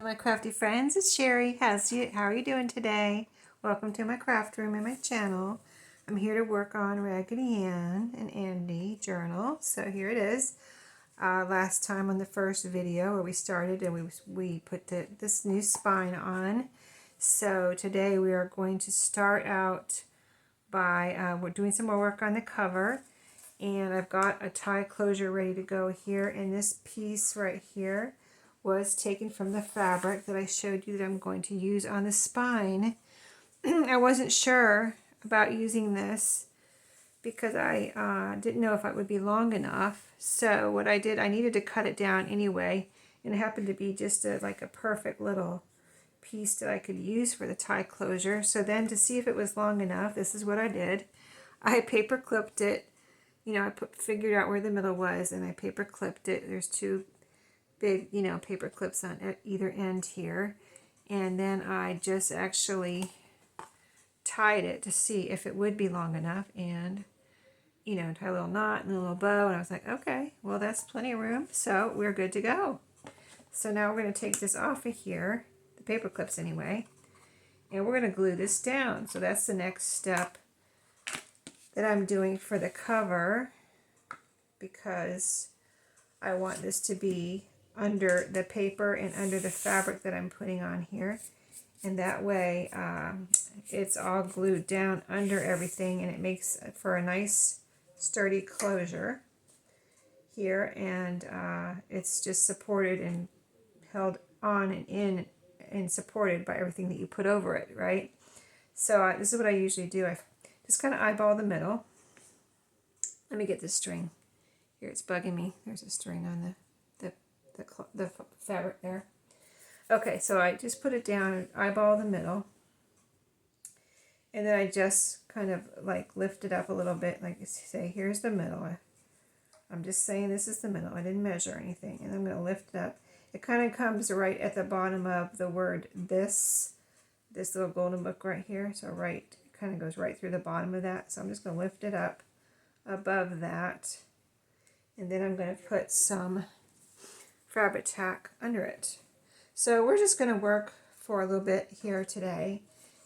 My crafty friends, it's Sheree. How are you doing today? Welcome to my craft room and my channel. I'm here to work on Raggedy Ann and Andy journal. So here it is. Last time on the first video where we started and we put this new spine on. So today we are going to start out by we're doing some more work on the cover. And I've got a tie closure ready to go here. And this piece right here was taken from the fabric that I showed you that I'm going to use on the spine. I wasn't sure about using this because I didn't know if it would be long enough. So what I did, I needed to cut it down anyway, and it happened to be just like a perfect little piece that I could use for the tie closure. So then to see if it was long enough, this is what I did. I paper clipped it. You know, I figured out where the middle was, and I paper clipped it. There's two big, paper clips on either end here. And then I just actually tied it to see if it would be long enough, and, tie a little knot and a little bow. And I was like, okay, well, that's plenty of room. So we're good to go. So now we're going to take this off of here, the paper clips anyway, and we're going to glue this down. So that's the next step that I'm doing for the cover, because I want this to be under the paper and under the fabric that I'm putting on here, and that way it's all glued down under everything, and it makes for a nice sturdy closure here, and it's just supported and held on and in and supported by everything that you put over it, right? So this is what I usually do. I just kind of eyeball the middle. Let me get this string here. It's bugging me. There's a string on the fabric there. Okay, so I just put it down, eyeball the middle, and then I just kind of like lift it up a little bit, like say, here's the middle. I'm just saying this is the middle. I didn't measure anything, and I'm going to lift it up. It kind of comes right at the bottom of the word this little golden book right here. So right, it kind of goes right through the bottom of that. So I'm just going to lift it up above that, and then I'm going to put some fabric tack under it. So we're just going to work for a little bit here today,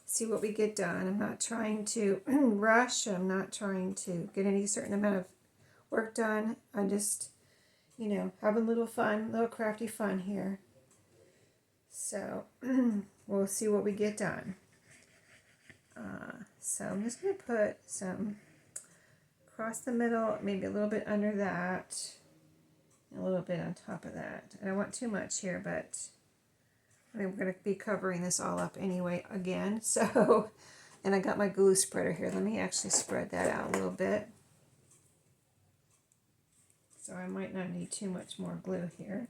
see what we get done. I'm not trying to rush. I'm not trying to get any certain amount of work done. I'm just, having a little fun, little crafty fun here. So we'll see what we get done. So I'm just going to put some across the middle, maybe a little bit under that, a little bit on top of that. I don't want too much here, but we're going to be covering this all up anyway again. So, and I got my glue spreader here. Let me actually spread that out a little bit. So I might not need too much more glue here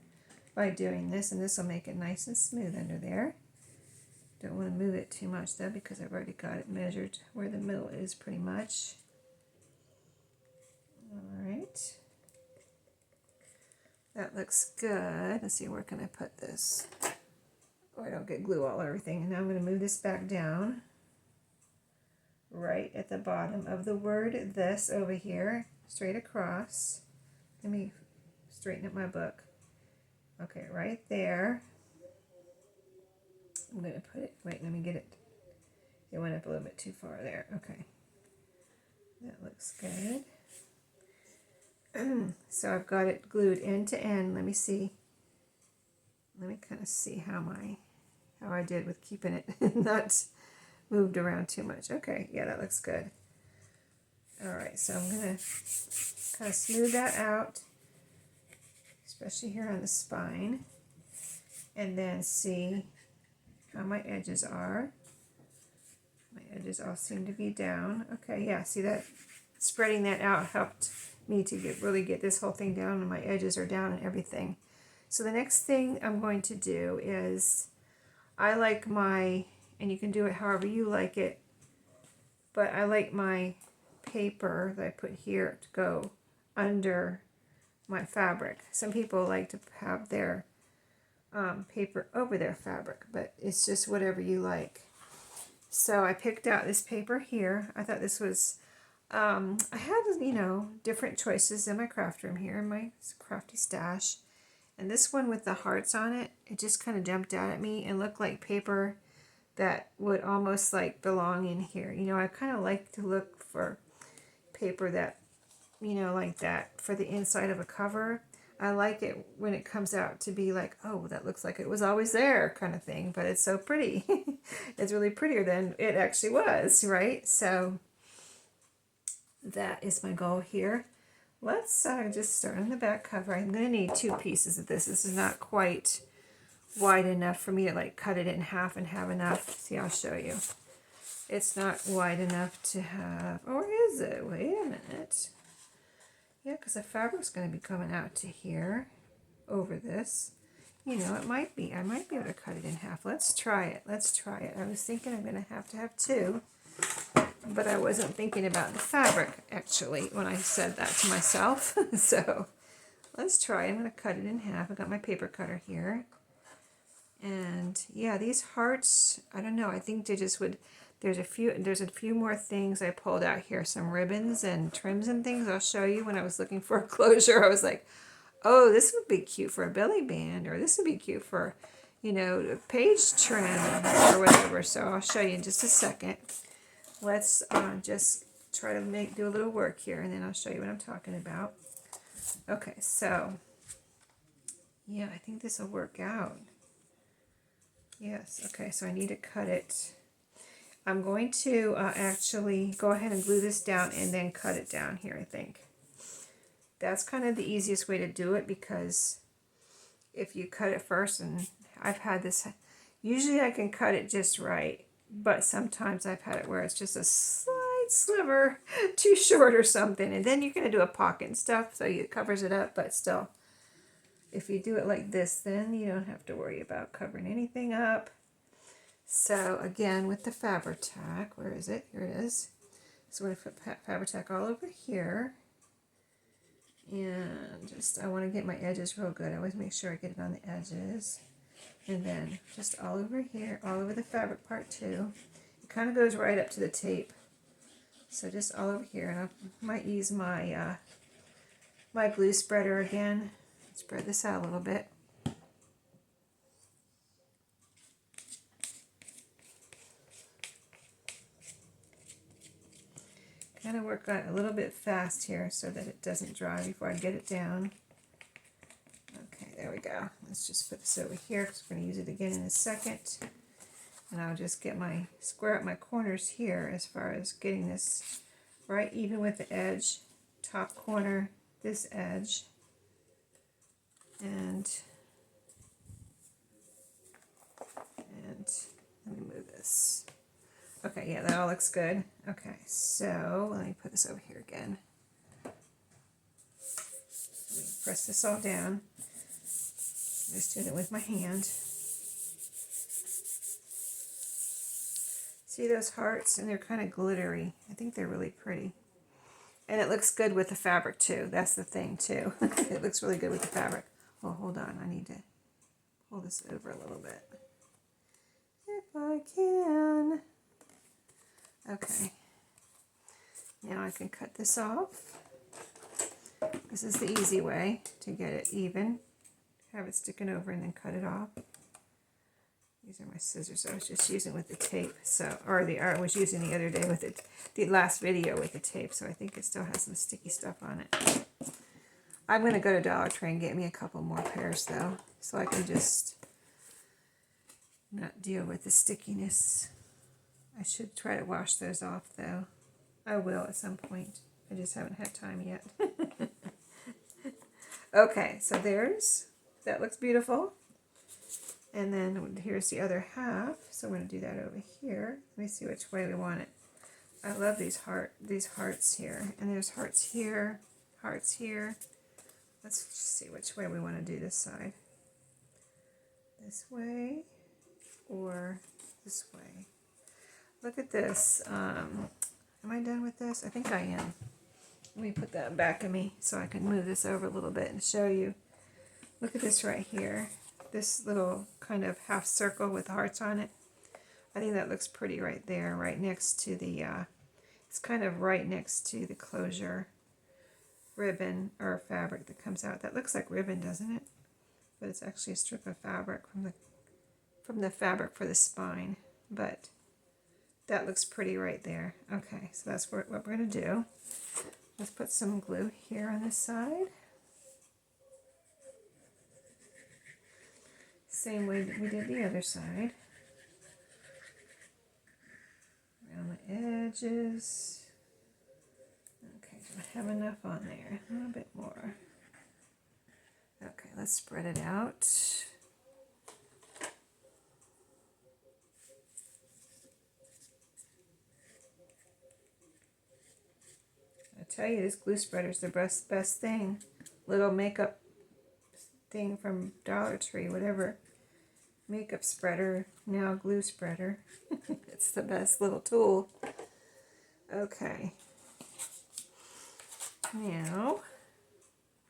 by doing this, and this will make it nice and smooth under there. Don't want to move it too much though, because I've already got it measured where the middle is pretty much. All right. That looks good. Let's see, where can I put this? Oh, I don't get glue all over everything. And now I'm going to move this back down right at the bottom of the word this over here, straight across. Let me straighten up my book. Okay, right there. I'm going to put it, wait, let me get it. It went up a little bit too far there. Okay. That looks good. So I've got it glued end to end. Let me see. Let me kind of see how I did with keeping it not moved around too much. Okay, yeah, that looks good. All right, so I'm going to kind of smooth that out, especially here on the spine, and then see how my edges are. My edges all seem to be down. Okay, yeah, see that? Spreading that out helped me to really get this whole thing down, and my edges are down and everything. So the next thing I'm going to do is, I like my, and you can do it however you like it, but I like my paper that I put here to go under my fabric. Some people like to have their paper over their fabric, but it's just whatever you like. So I picked out this paper here. I thought this was, I have, different choices in my craft room here, in my crafty stash. And this one with the hearts on it, it just kind of jumped out at me and looked like paper that would almost like belong in here. You know, I kind of like to look for paper that, you know, like that for the inside of a cover. I like it when it comes out to be like, oh, that looks like it was always there kind of thing, but it's so pretty. It's really prettier than it actually was, right? So that is my goal here. Let's just start on the back cover. I'm going to need 2 pieces of this. This is not quite wide enough for me to like cut it in half and have enough. See, I'll show you. It's not wide enough to have, or is it? Wait a minute. Yeah, because the fabric's going to be coming out to here over this. You know, it might be. I might be able to cut it in half. Let's try it. Let's try it. I was thinking I'm going to have 2, but I wasn't thinking about the fabric, actually, when I said that to myself. So let's try. I'm going to cut it in half. I got my paper cutter here. And yeah, these hearts, I don't know. I think they just would, there's a few more things I pulled out here. Some ribbons and trims and things I'll show you. When I was looking for a closure, I was like, oh, this would be cute for a belly band, or this would be cute for, you know, a page trim or whatever. So I'll show you in just a second. Let's just try to do a little work here, and then I'll show you what I'm talking about. Okay, so yeah, I think this will work out. Yes, okay, so I need to cut it. I'm going to actually go ahead and glue this down and then cut it down here, I think. That's kind of the easiest way to do it, because if you cut it first, and I've had this, usually I can cut it just right, but sometimes I've had it where it's just a slight sliver too short or something, and then you're going to do a pocket and stuff, so it covers it up, but still, if you do it like this, then you don't have to worry about covering anything up. So again, with the Fabri-Tac, where is it? Here it is. So we're going to put Fabri-Tac all over here. And just, I want to get my edges real good. I always make sure I get it on the edges. And then just all over here, all over the fabric part too. It kind of goes right up to the tape. So just all over here. And I might use my, my glue spreader again. Spread this out a little bit. Kind of work on it a little bit fast here so that it doesn't dry before I get it down. Okay, there we go. Let's just put this over here because we're going to use it again in a second. And I'll just get my, square up my corners here as far as getting this right even with the edge. Top corner, this edge. And let me move this. Okay, yeah, that all looks good. Okay, so let me put this over here again. Let me press this all down. I'm just doing it with my hand. See those hearts? And they're kind of glittery. I think they're really pretty. And it looks good with the fabric too. That's the thing too. It looks really good with the fabric. Oh, hold on. I need to pull this over a little bit. If I can. Okay. Now I can cut this off. This is the easy way to get it even. Have it sticking over and then cut it off. These are my scissors. I was just using with the tape. So, or I was using the other day with it, the last video with the tape. So I think it still has some sticky stuff on it. I'm going to go to Dollar Tree and get me a couple more pairs though, so I can just not deal with the stickiness. I should try to wash those off though. I will at some point. I just haven't had time yet. Okay, so that looks beautiful. And then here's the other half. So I'm going to do that over here. Let me see which way we want it. I love these hearts here. And there's hearts here, hearts here. Let's just see which way we want to do this side. This way or this way. Look at this. Am I done with this? I think I am. Let me put that back of me so I can move this over a little bit and show you. Look at this right here. This little kind of half circle with hearts on it. I think that looks pretty right there, right next to the, it's kind of right next to the closure ribbon or fabric that comes out. That looks like ribbon, doesn't it? but it's actually a strip of fabric from the fabric for the spine. But that looks pretty right there. Okay, so that's what we're going to do. Let's put some glue here on this side. Same way that we did the other side. Around the edges. Okay, do I have enough on there? A little bit more. Okay, let's spread it out. I tell you, this glue spreader is the best thing. Little makeup thing from Dollar Tree, whatever. Makeup spreader, now glue spreader. It's the best little tool. Okay. Now,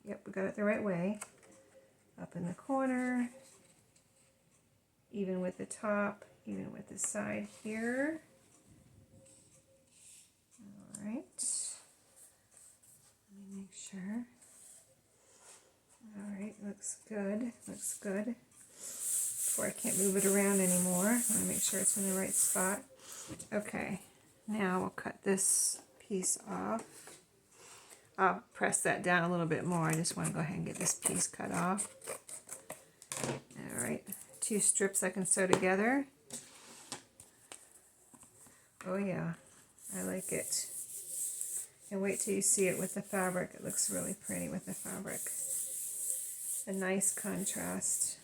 yep, we got it the right way. Up in the corner, even with the top, even with the side here. All right. Let me make sure. All right, looks good, looks good. Before I can't move it around anymore, I want to make sure it's in the right spot. Okay, now we'll cut this piece off. I'll press that down a little bit more. I just want to go ahead and get this piece cut off. All right, 2 strips I can sew together. Oh yeah, I like it. And wait till you see it with the fabric. It looks really pretty with the fabric. A nice contrast.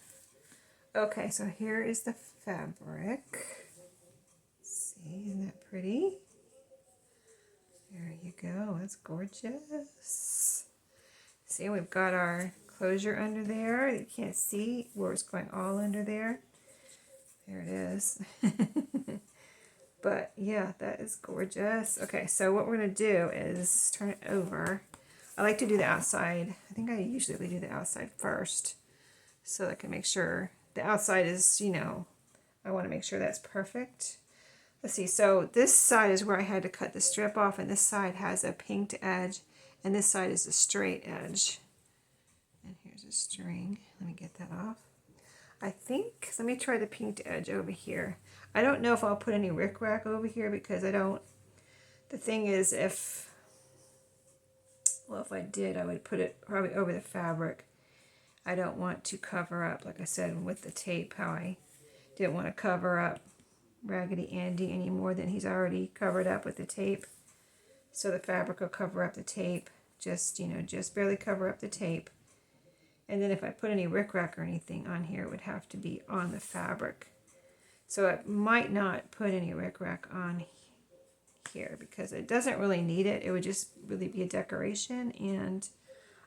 Okay, so here is the fabric. See, isn't that pretty? There you go, that's gorgeous. See, we've got our closure under there. You can't see where it's going all under there. There it is. But yeah, that is gorgeous. Okay, so what we're going to do is turn it over. I like to do the outside. I think I usually do the outside first, so I can make sure the outside is, you know, I want to make sure that's perfect. Let's see, so this side is where I had to cut the strip off, and this side has a pinked edge, and this side is a straight edge. And here's a string. Let me get that off. I think, let me try the pinked edge over here. I don't know if I'll put any rickrack over here because I don't, the thing is if I did, I would put it probably over the fabric. I don't want to cover up, like I said, with the tape, how I didn't want to cover up Raggedy Andy any more than he's already covered up with the tape. So the fabric will cover up the tape, just, you know, just barely cover up the tape. And then if I put any rickrack or anything on here, it would have to be on the fabric. So I might not put any rickrack on here because it doesn't really need it. It would just really be a decoration, and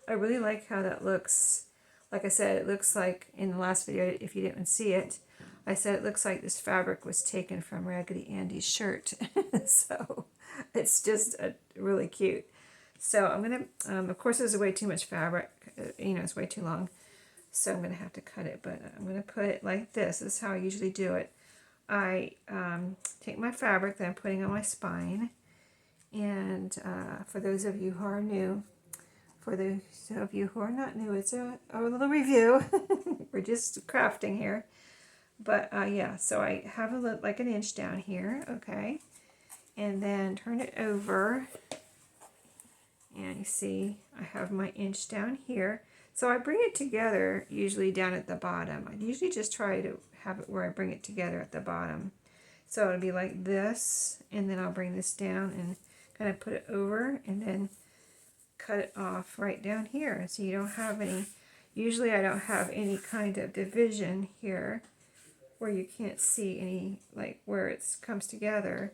I really like how that looks. Like I said, it looks like in the last video, if you didn't see it, I said it looks like this fabric was taken from Raggedy Andy's shirt. So it's just really cute. So I'm going to, of course, there's way too much fabric. You know, it's way too long. So I'm going to have to cut it. But I'm going to put it like this. This is how I usually do it. I take my fabric that I'm putting on my spine. And for those of you who are new, for those of you who are not new, it's a little review. We're just crafting here. But yeah, so I have a little, like an inch down here, okay? And then turn it over. And you see, I have my inch down here. So I bring it together usually down at the bottom. I usually just try to have it where I bring it together at the bottom. So it'll be like this, and then I'll bring this down and kind of put it over, and then cut it off right down here. So you don't have any, usually I don't have any kind of division here where you can't see any, like where it comes together,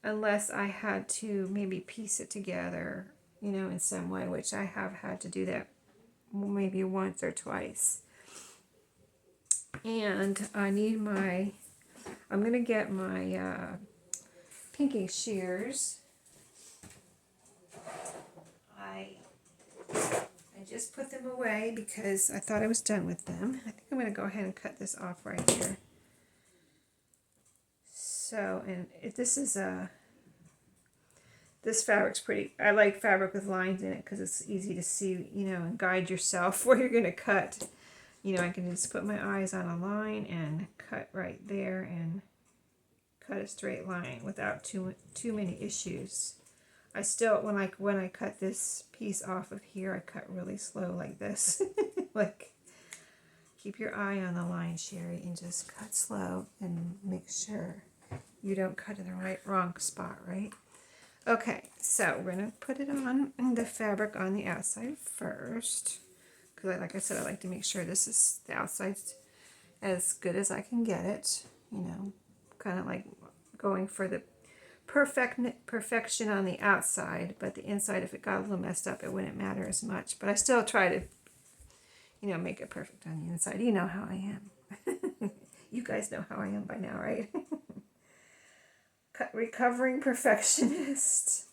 unless I had to maybe piece it together, you know, in some way, which I have had to do that maybe once or twice. And I need my, I'm going to get my pinking shears. I just put them away because I thought I was done with them. I think I'm going to go ahead and cut this off right here. So, and this is this fabric's pretty, I like fabric with lines in it because it's easy to see, you know, and guide yourself where you're going to cut. you know, I can just put my eyes on a line and cut right there and cut a straight line without too many issues. I still, when I cut this piece off of here, I cut really slow like this. Like, keep your eye on the line, Sheree, and just cut slow and make sure you don't cut in the wrong spot, right? Okay, so we're going to put it on the fabric on the outside first. Because like I said, I like to make sure this is the outside's as good as I can get it. You know, kind of like going for the perfection on the outside, but the inside, if it got a little messed up, it wouldn't matter as much. But I still try to, you know, make it perfect on the inside. You know how I am. You guys know how I am by now, right? Recovering perfectionist.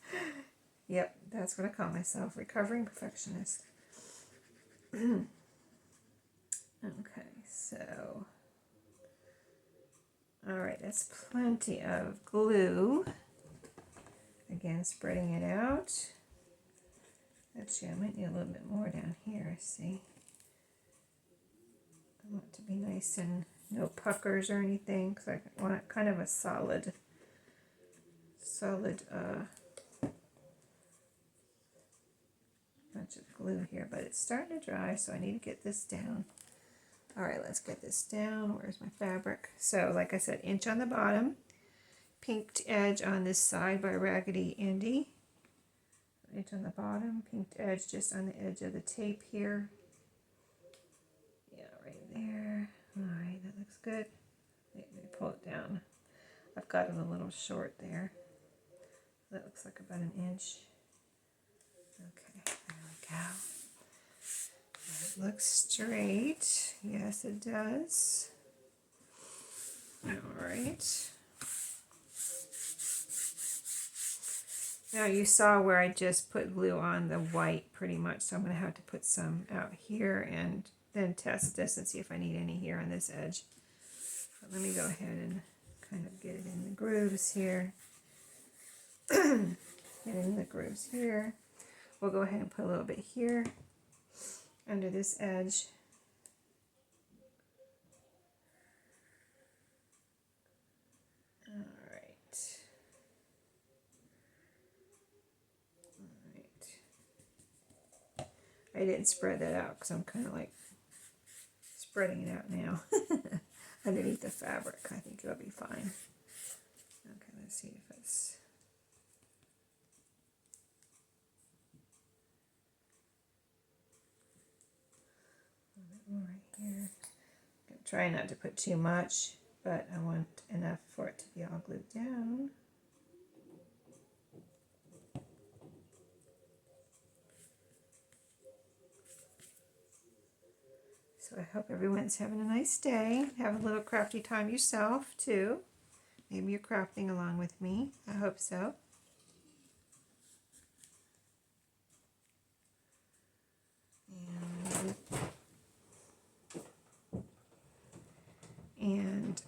Yep, that's what I call myself, recovering perfectionist. Okay, so, all right, that's plenty of glue. Again, spreading it out. Actually, I might need a little bit more down here, see. I want it to be nice and no puckers or anything, because I want kind of a solid bunch of glue here, but it's starting to dry, so I need to get this down. All right, let's get this down. Where's my fabric? So, like I said, inch on the bottom, pinked edge on this side by Raggedy Andy. Inch on the bottom, pinked edge just on the edge of the tape here. Yeah, right there. All right, that looks good. Let me pull it down. I've got it a little short there. That looks like about an inch. Okay, there we go. It looks straight. Yes, it does. All right. Now you saw where I just put glue on the white pretty much, so I'm going to have to put some out here and then test this and see if I need any here on this edge. But let me go ahead and kind of get it in the grooves here. Get it in the grooves here. We'll go ahead and put a little bit here under this edge. All right. I didn't spread that out because I'm kind of like spreading it out now underneath the fabric. I think it'll be fine. Okay, let's see if it's... a bit more right here. I'm trying not to put too much, but I want enough for it to be all glued down. So I hope everyone's having a nice day. Have a little crafty time yourself, too. Maybe you're crafting along with me. I hope so. And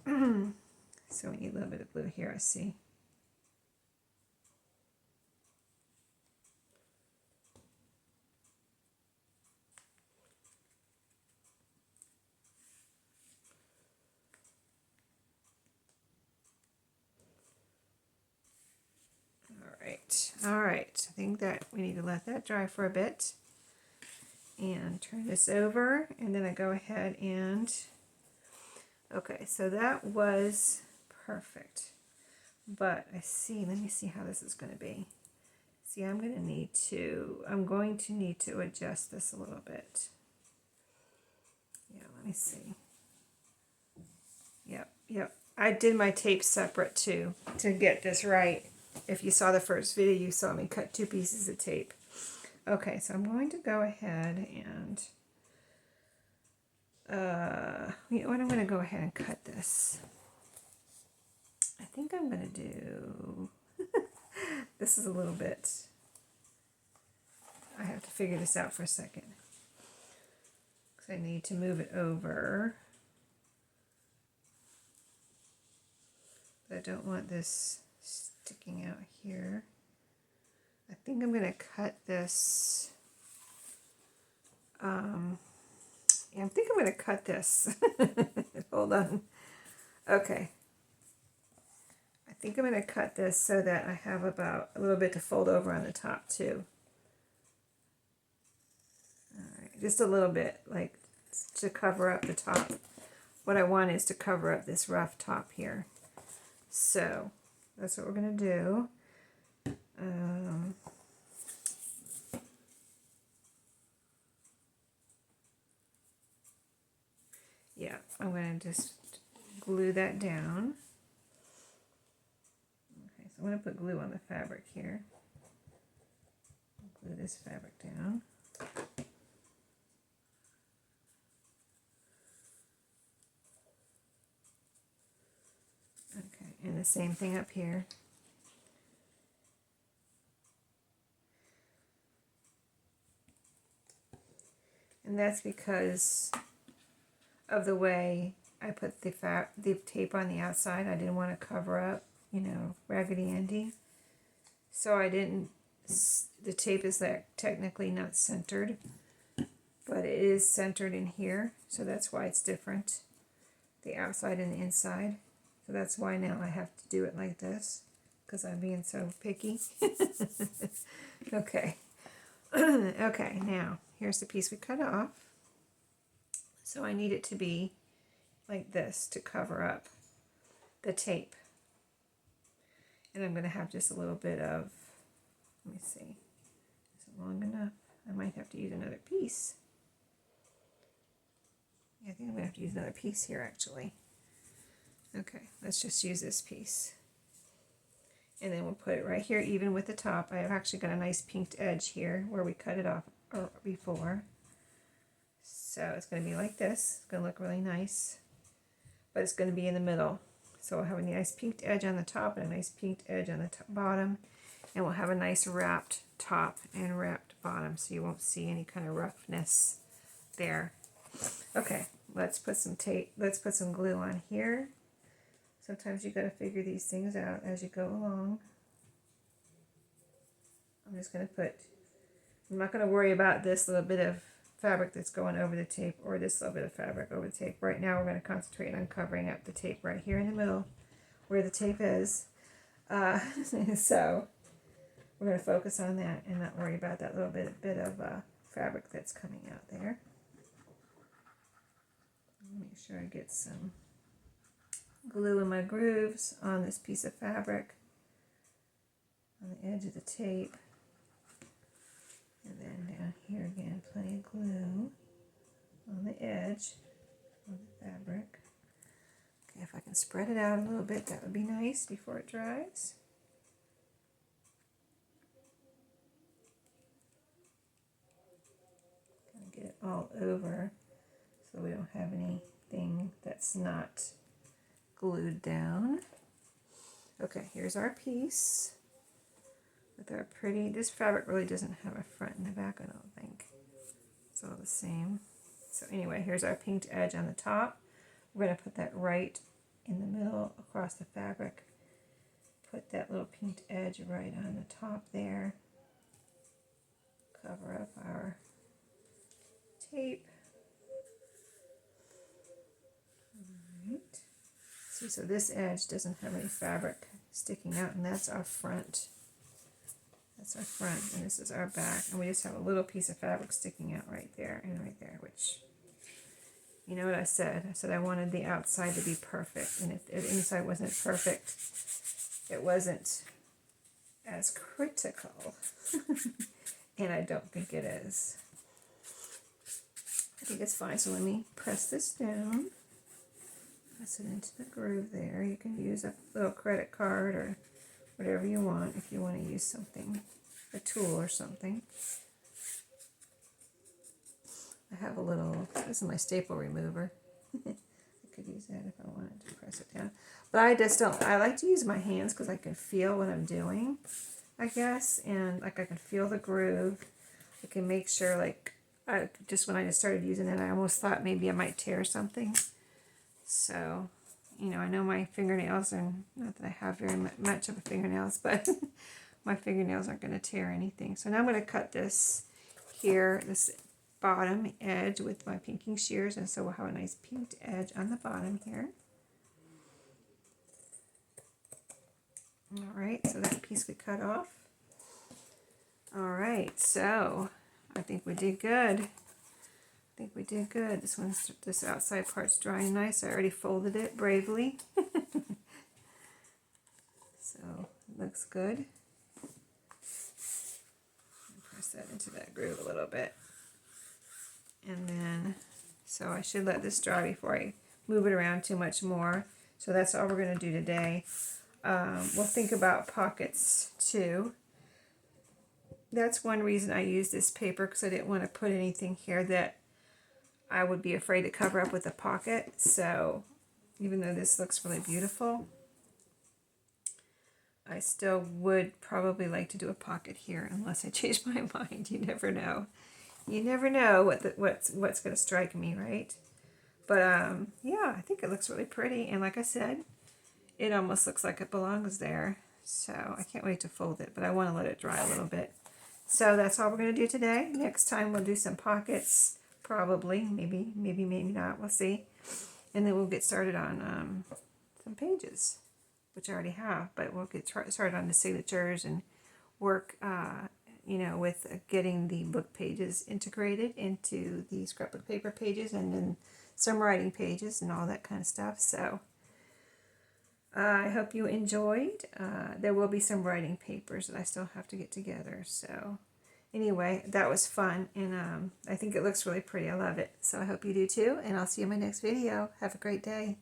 so we need a little bit of glue here, I see. All right, I think that we need to let that dry for a bit and turn this over, and then I go ahead and, okay, so that was perfect, but I see, let me see how this is going to be. See, I'm going to need to adjust this a little bit. Yeah, let me see. Yep, I did my tape separate too to get this right. If you saw the first video, you saw me cut 2 pieces of tape. Okay, so I'm going to go ahead and, you know what, I'm going to go ahead and cut this. I think I'm going to do, this is a little bit, I have to figure this out for a second. Because I need to move it over. But I don't want this sticking out here. I think I'm going to cut this Yeah, I think I'm going to cut this. Hold on. Okay. I think I'm going to cut this so that I have about a little bit to fold over on the top too. All right, just a little bit, like to cover up the top. What I want is to cover up this rough top here. So that's what we're going to do. Yeah, I'm going to just glue that down. Okay, so I'm going to put glue on the fabric here. Glue this fabric down. Okay, and the same thing up here. And that's because of the way I put the tape on the outside. I didn't want to cover up, you know, Raggedy Andy. So I didn't, the tape is like technically not centered, but it is centered in here. So that's why it's different, the outside and the inside. So that's why now I have to do it like this, because I'm being so picky. Okay. Okay, now here's the piece we cut off. So I need it to be like this to cover up the tape. And I'm going to have just a little bit of, let me see, is it long enough? I might have to use another piece. Yeah, I think I'm going to have to use another piece here actually. Okay, let's just use this piece. And then we'll put it right here even with the top. I've actually got a nice pinked edge here where we cut it off before. So it's going to be like this. It's going to look really nice. But it's going to be in the middle. So we'll have a nice pinked edge on the top and a nice pinked edge on the bottom. And we'll have a nice wrapped top and wrapped bottom, so you won't see any kind of roughness there. Okay, let's put some tape, let's put some glue on here. Sometimes you got to figure these things out as you go along. I'm just going to put, I'm not going to worry about this little bit of fabric that's going over the tape or this little bit of fabric over the tape. Right now we're going to concentrate on covering up the tape right here in the middle where the tape is. So we're going to focus on that and not worry about that little bit of fabric that's coming out there. Make sure I get some glue in my grooves on this piece of fabric on the edge of the tape. And then down here again, plenty of glue on the edge of the fabric. Okay, if I can spread it out a little bit, that would be nice before it dries. Kind of get it all over so we don't have anything that's not glued down. Okay, here's our piece with our pretty, this fabric really doesn't have a front and a back, I don't think. It's all the same. So anyway, here's our pinked edge on the top. We're going to put that right in the middle across the fabric. Put that little pinked edge right on the top there. Cover up our tape. Alright. See, so this edge doesn't have any fabric sticking out, and that's our front. That's our front, and this is our back, and we just have a little piece of fabric sticking out right there and right there, which, you know what I said? I said I wanted the outside to be perfect, and if the inside wasn't perfect, it wasn't as critical, and I don't think it is. I think it's fine, so let me press this down, press it into the groove there. You can use a little credit card or whatever you want if you want to use something, a tool or something. I have a little, this is my staple remover. I could use that if I wanted to press it down. But I just don't, I like to use my hands because I can feel what I'm doing, I guess. And like I can feel the groove. I can make sure, like, just when I just started using it, I almost thought maybe I might tear something. So, you know, I know my fingernails are, not that I have very much of a fingernails, but my fingernails aren't going to tear anything. So now I'm going to cut this here, this bottom edge with my pinking shears, and so we'll have a nice pinked edge on the bottom here. Alright, so that piece we cut off. Alright, so I think we did good. I think we did good. This outside part's drying nice. I already folded it bravely. So it looks good. Press that into that groove a little bit. And then, so I should let this dry before I move it around too much more. So that's all we're going to do today. We'll think about pockets too. That's one reason I use this paper, because I didn't want to put anything here that I would be afraid to cover up with a pocket. So even though this looks really beautiful, I still would probably like to do a pocket here unless I change my mind. You never know. You never know what's going to strike me, right? But yeah, I think it looks really pretty. And like I said, it almost looks like it belongs there. So I can't wait to fold it, but I want to let it dry a little bit. So that's all we're going to do today. Next time we'll do some pockets, probably. Maybe not. We'll see. And then we'll get started on some pages, which I already have. But we'll get started on the signatures and work, you know, with getting the book pages integrated into the scrapbook paper pages, and then some writing pages and all that kind of stuff. So I hope you enjoyed. There will be some writing papers that I still have to get together. So anyway, that was fun, and I think it looks really pretty. I love it. So I hope you do too, and I'll see you in my next video. Have a great day.